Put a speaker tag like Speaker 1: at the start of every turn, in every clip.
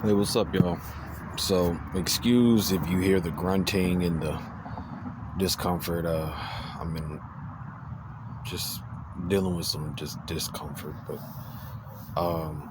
Speaker 1: Hey, what's up, y'all? So, excuse if you hear the grunting and the discomfort. I'm in just dealing with some just discomfort, but um,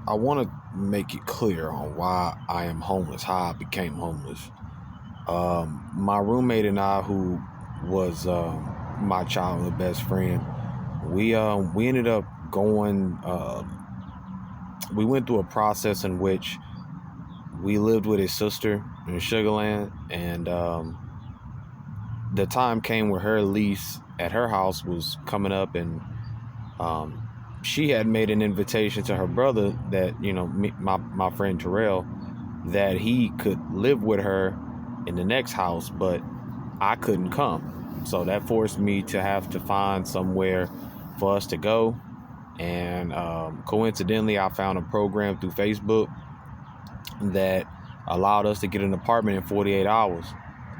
Speaker 1: I want to make it clear on why I am homeless, how I became homeless. My roommate and I, who was my childhood best friend, we ended up going. We went through a process in which we lived with his sister in Sugarland, and the time came where her lease at her house was coming up, and um, she had made an invitation to her brother that, my friend Terrell, that he could live with her in the next house, but I couldn't come. So that forced me to have to find somewhere for us to go. And coincidentally, I found a program through Facebook that allowed us to get an apartment in 48 hours.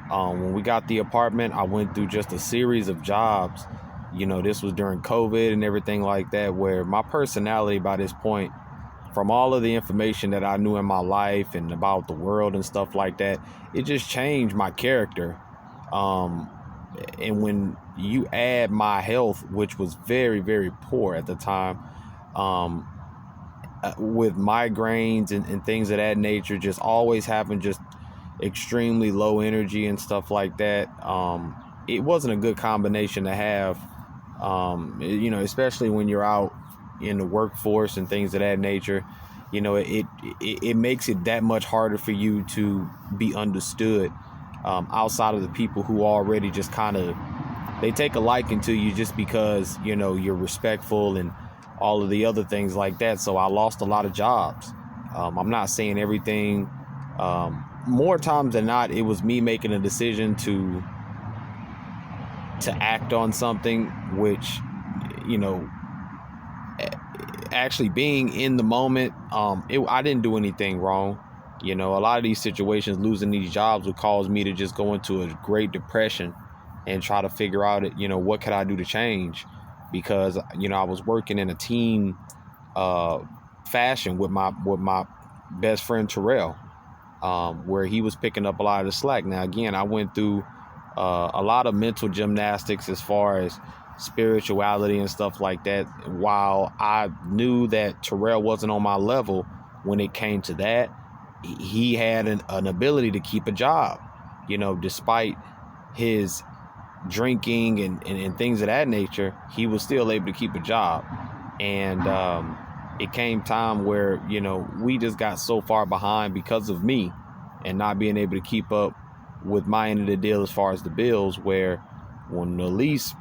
Speaker 1: When we got the apartment, I went through just a series of jobs. This was during COVID and everything like that, where my personality by this point, from all of the information that I knew in my life and about the world and stuff like that, it just changed my character. And when you add my health, which was very, very poor at the time, um, with migraines and things of that nature, just always having just extremely low energy and stuff like that. It wasn't a good combination to have, especially when you're out in the workforce and things of that nature. It makes it that much harder for you to be understood, outside of the people who already just kind of, they take a liking to you just because, you're respectful and all of the other things like that. So I lost a lot of jobs. I'm not saying everything. More times than not, it was me making a decision to act on something, which, actually being in the moment, I didn't do anything wrong. A lot of these situations, losing these jobs would cause me to just go into a great depression and try to figure out, what could I do to change? Because, I was working in a team fashion with my best friend Terrell, where he was picking up a lot of the slack. Now, again, I went through a lot of mental gymnastics as far as spirituality and stuff like that. While I knew that Terrell wasn't on my level when it came to that, he had an ability to keep a job, despite his drinking and things of that nature. He was still able to keep a job. And it came time where, we just got so far behind because of me and not being able to keep up with my end of the deal as far as the bills, where when the lease,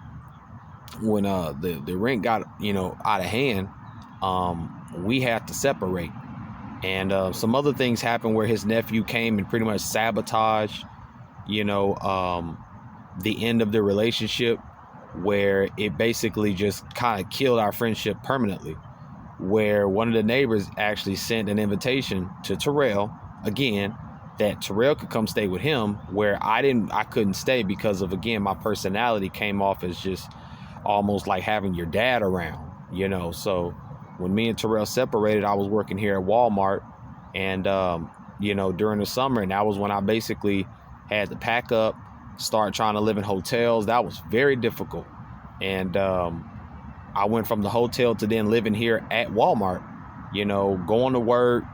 Speaker 1: when the rent got, out of hand, we had to separate. And some other things happened where his nephew came and pretty much sabotaged, the end of the relationship, where it basically just kind of killed our friendship permanently, where one of the neighbors actually sent an invitation to Terrell, again, that Terrell could come stay with him, where I couldn't stay because of, again, my personality came off as just almost like having your dad around, So when me and Terrell separated, I was working here at Walmart, and during the summer, and that was when I basically had to pack up, start trying to live in hotels. That was very difficult. And I went from the hotel to then living here at Walmart, going to work.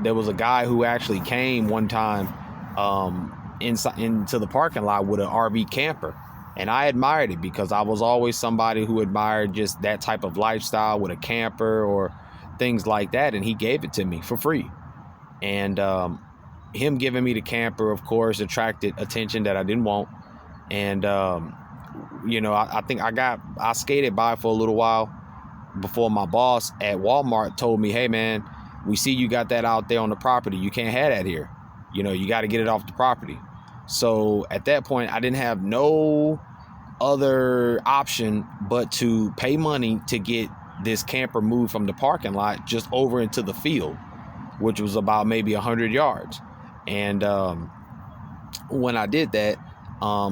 Speaker 1: There was a guy who actually came one time into the parking lot with an RV camper. And I admired it because I was always somebody who admired just that type of lifestyle with a camper or things like that. And he gave it to me for free. And him giving me the camper, of course, attracted attention that I didn't want. And, I think I skated by for a little while before my boss at Walmart told me, hey, man, we see you got that out there on the property. You can't have that here. You got to get it off the property. So at that point, I didn't have no other option but to pay money to get this camper moved from the parking lot just over into the field, which was about maybe 100 yards. And when I did that,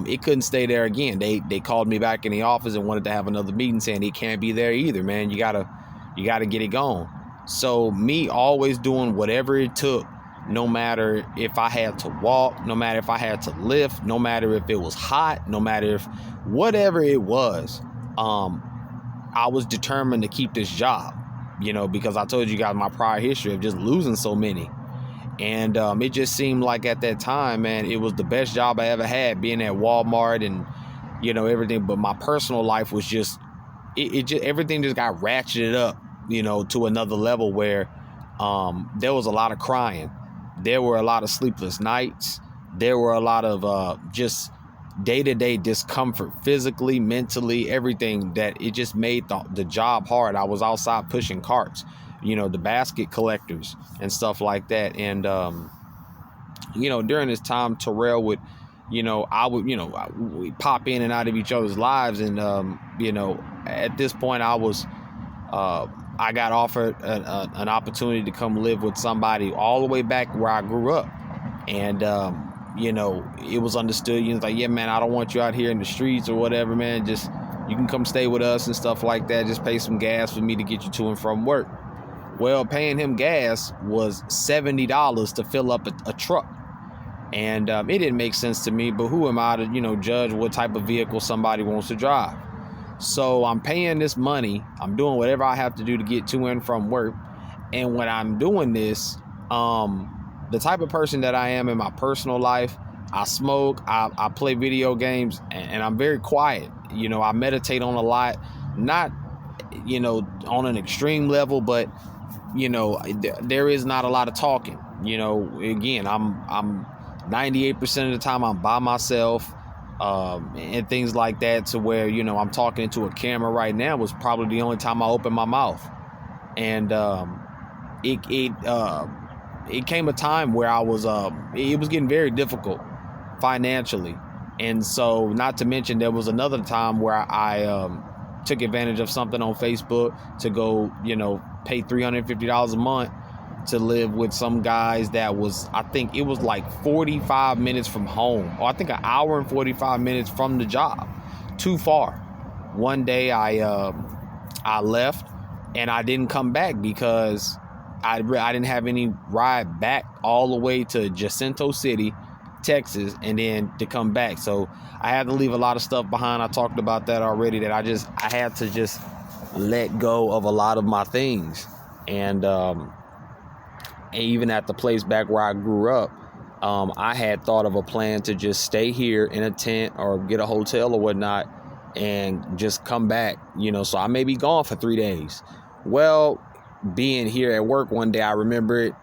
Speaker 1: it couldn't stay there again. They called me back in the office and wanted to have another meeting saying it can't be there either, man. You gotta get it gone. So me always doing whatever it took, no matter if I had to walk, no matter if I had to lift, no matter if it was hot, no matter if whatever it was, I was determined to keep this job, because I told you guys my prior history of just losing so many. And it just seemed like at that time, man, it was the best job I ever had, being at Walmart and, everything. But my personal life was just, everything just got ratcheted up, to another level where there was a lot of crying. There were a lot of sleepless nights. There were a lot of just day-to-day discomfort, physically, mentally, everything, that it just made the job hard. I was outside pushing carts, the basket collectors and stuff like that. And, during this time, Terrell would, we pop in and out of each other's lives. And, at this point I got offered an opportunity to come live with somebody all the way back where I grew up. And, it was understood. Like, yeah, man, I don't want you out here in the streets or whatever, man. Just, you can come stay with us and stuff like that. Just pay some gas for me to get you to and from work. Well, paying him gas was $70 to fill up a truck. And it didn't make sense to me, but who am I to, judge what type of vehicle somebody wants to drive? So I'm paying this money. I'm doing whatever I have to do to get to and from work. And when I'm doing this, the type of person that I am in my personal life, I smoke, I play video games, and I'm very quiet. I meditate on a lot, not, on an extreme level, but, there is not a lot of talking. Again, I'm 98% of the time I'm by myself, and things like that, to where, I'm talking into a camera right now was probably the only time I open my mouth. And it came a time where I was it was getting very difficult financially. And so, not to mention, there was another time where I took advantage of something on Facebook to go, pay $350 a month to live with some guys that was, I think it was like 45 minutes from home, or I think an hour and 45 minutes from the job. Too far. One day I left and I didn't come back because I didn't have any ride back all the way to Jacinto City, Texas, and then to come back. So I had to leave a lot of stuff behind. I talked about that already, that I had to just let go of a lot of my things. And even at the place back where I grew up, I had thought of a plan to just stay here in a tent or get a hotel or whatnot and just come back, so I may be gone for 3 days. Well, being here at work one day, I remember it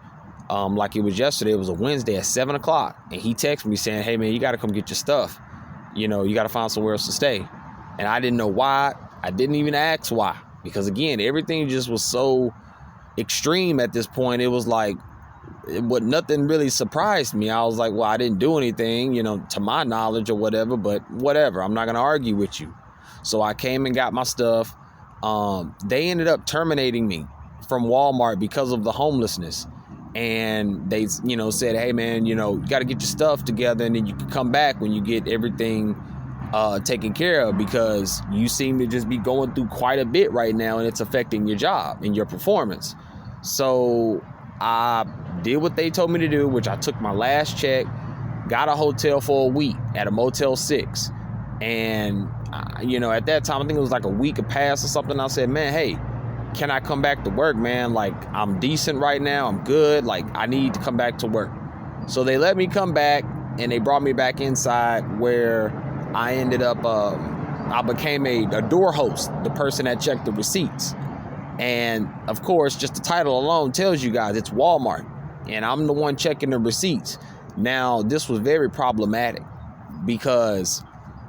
Speaker 1: like it was yesterday. It was a Wednesday at 7 o'clock, and he texted me saying, hey man, you got to come get your stuff. You got to find somewhere else to stay. And I didn't know why. I didn't even ask why, because again, everything just was so extreme at this point. It was like, nothing really surprised me. I was like, well, I didn't do anything, to my knowledge or whatever, but whatever. I'm not going to argue with you. So I came and got my stuff. They ended up terminating me from Walmart because of the homelessness. And they, said, hey man, you got to get your stuff together and then you can come back when you get everything taken care of, because you seem to just be going through quite a bit right now and it's affecting your job and your performance. So I did what they told me to do, which I took my last check, got a hotel for a week at a Motel 6. And, at that time, I think it was like a week had passed or something. I said, man, hey, can I come back to work, man? Like, I'm decent right now. I'm good. Like, I need to come back to work. So they let me come back and they brought me back inside, where I ended up, I became a door host, the person that checked the receipts. And of course, just the title alone tells you guys it's Walmart, and I'm the one checking the receipts. Now, this was very problematic because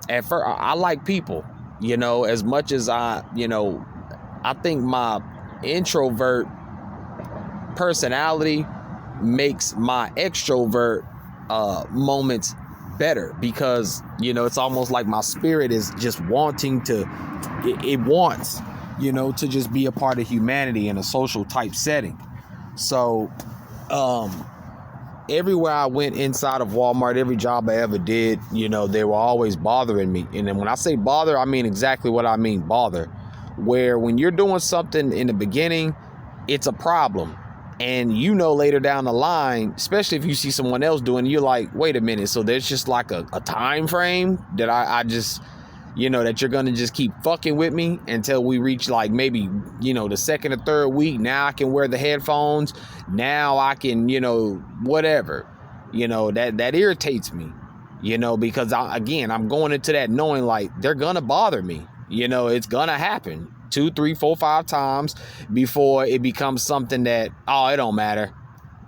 Speaker 1: at first I like people, as much as I think my introvert personality makes my extrovert moments better, because it's almost like my spirit is just wanting to, it wants to just be a part of humanity in a social type setting. So everywhere I went inside of Walmart, every job I ever did, they were always bothering me. And then when I say bother, I mean exactly what I mean, bother. Where when you're doing something in the beginning it's a problem. And you know, later down the line, especially if you see someone else doing it, you're like, wait a minute, so there's just like a time frame that I just, you know, that you're gonna just keep fucking with me until we reach like maybe, you know, the second or third week. Now I can wear the headphones. Now I can, you know, whatever. You know, that irritates me, you know, because I'm going into that knowing like they're gonna bother me. You know, it's gonna happen 2, 3, 4, 5 times before it becomes something that, oh, it don't matter.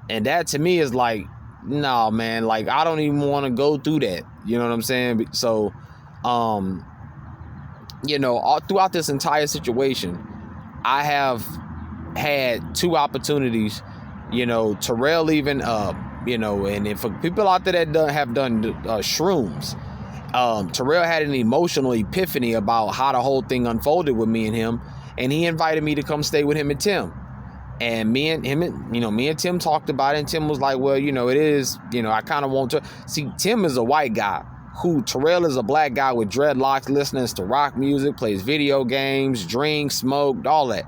Speaker 1: And that to me is like, no, man, like I don't even want to go through that. You know what I'm saying? So, you know, all throughout this entire situation, I have had 2 opportunities, you know, Terrell even, you know, and if for people out there that have done shrooms, Terrell had an emotional epiphany about how the whole thing unfolded with me and him, and he invited me to come stay with him and Tim. And me and Tim talked about it, and Tim was like, well, you know, it is, you know, I kind of want to see. Tim is a white guy who Terrell is a black guy with dreadlocks, listening to rock music, plays video games, drinks, smoked, all that.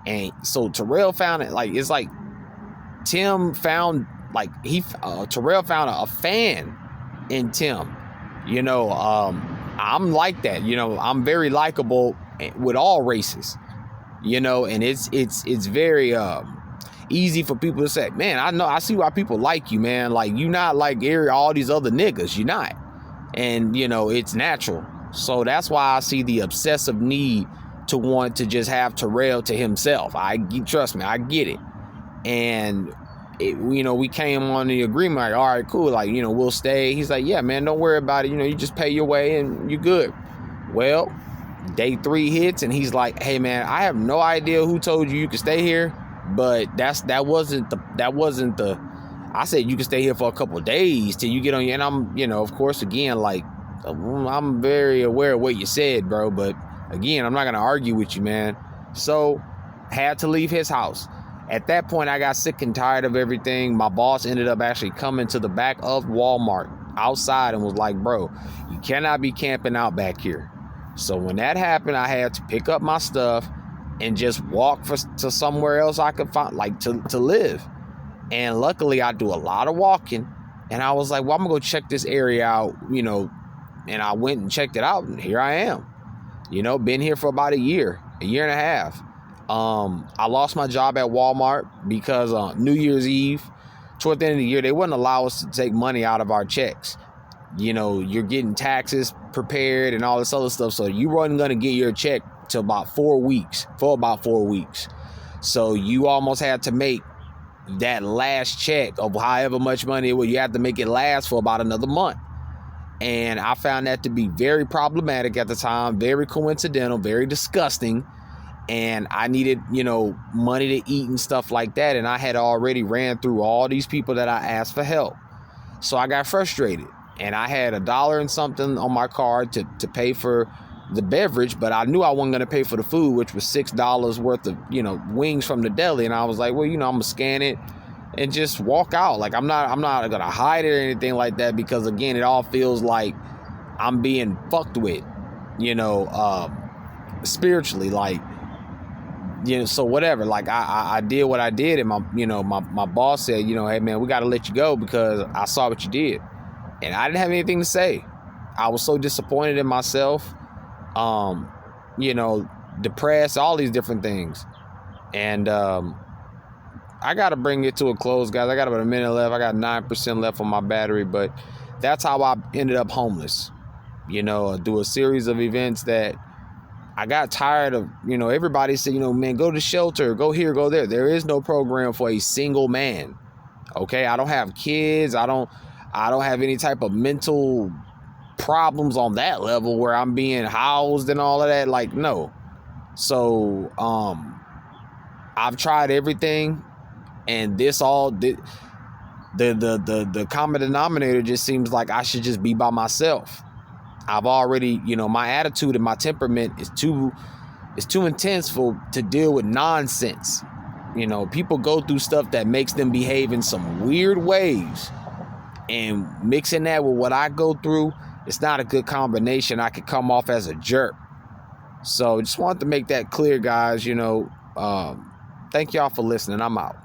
Speaker 1: And so Terrell found it, like, it's like Tim found, like, Terrell found a fan in Tim. You know, I'm like that. You know, I'm very likable with all races. You know, and it's very easy for people to say, man, I see why people like you, man. Like, you not like all these other niggas. You're not. And, you know, it's natural. So that's why I see the obsessive need to want to just have Terrell to himself. Trust me, I get it. And you know, we came on the agreement, like, all right, cool, like, you know, we'll stay. He's like, yeah, man, don't worry about it. You know, you just pay your way and you're good. Well, day 3 hits, and he's like, hey, man, I have no idea who told you could stay here, but that wasn't the. I said you can stay here for a couple of days till you get on your. And I'm, you know, of course, again, like, I'm very aware of what you said, bro. But again, I'm not gonna argue with you, man. So, had to leave his house. At that point, I got sick and tired of everything. My boss ended up actually coming to the back of Walmart outside and was like, bro, you cannot be camping out back here. So when that happened, I had to pick up my stuff and just walk to somewhere else I could find, like, to live. And luckily, I do a lot of walking. And I was like, well, I'm going to go check this area out, you know. And I went and checked it out, and here I am. You know, been here for about a year and a half. I lost my job at Walmart because New Year's Eve, toward the end of the year, they wouldn't allow us to take money out of our checks. You know, you're getting taxes prepared and all this other stuff, so you wasn't going to get your check till about 4 weeks, So you almost had to make that last check of however much money it was. You had to make it last for about another month. And I found that to be very problematic at the time, very coincidental, very disgusting. And I needed, you know, money to eat and stuff like that. And I had already ran through all these people that I asked for help. So I got frustrated. And I had $1 and something on my card to pay for the beverage. But I knew I wasn't going to pay for the food, which was $6 worth of, you know, wings from the deli. And I was like, well, you know, I'm going to scan it and just walk out. Like, I'm not going to hide it or anything like that. Because, again, it all feels like I'm being fucked with, you know, spiritually. Like, you know, so whatever, like I did what I did, and my boss said, you know, hey man, we got to let you go because I saw what you did. And I didn't have anything to say. I was so disappointed in myself, you know, depressed, all these different things. And I got to bring it to a close, guys. I got about a minute left. I got 9% left on my battery, but that's how I ended up homeless. You know, do a series of events that I got tired of, you know, everybody said, you know, man, go to shelter, go here, go there. There is no program for a single man. Okay. I don't have kids. I don't have any type of mental problems on that level where I'm being housed and all of that. Like, no. So, I've tried everything, and this all the common denominator just seems like I should just be by myself. I've already, you know, my attitude and my temperament is too intense to deal with nonsense. You know, people go through stuff that makes them behave in some weird ways, and mixing that with what I go through, it's not a good combination. I could come off as a jerk. So just wanted to make that clear, guys. You know, Thank y'all for listening. I'm out.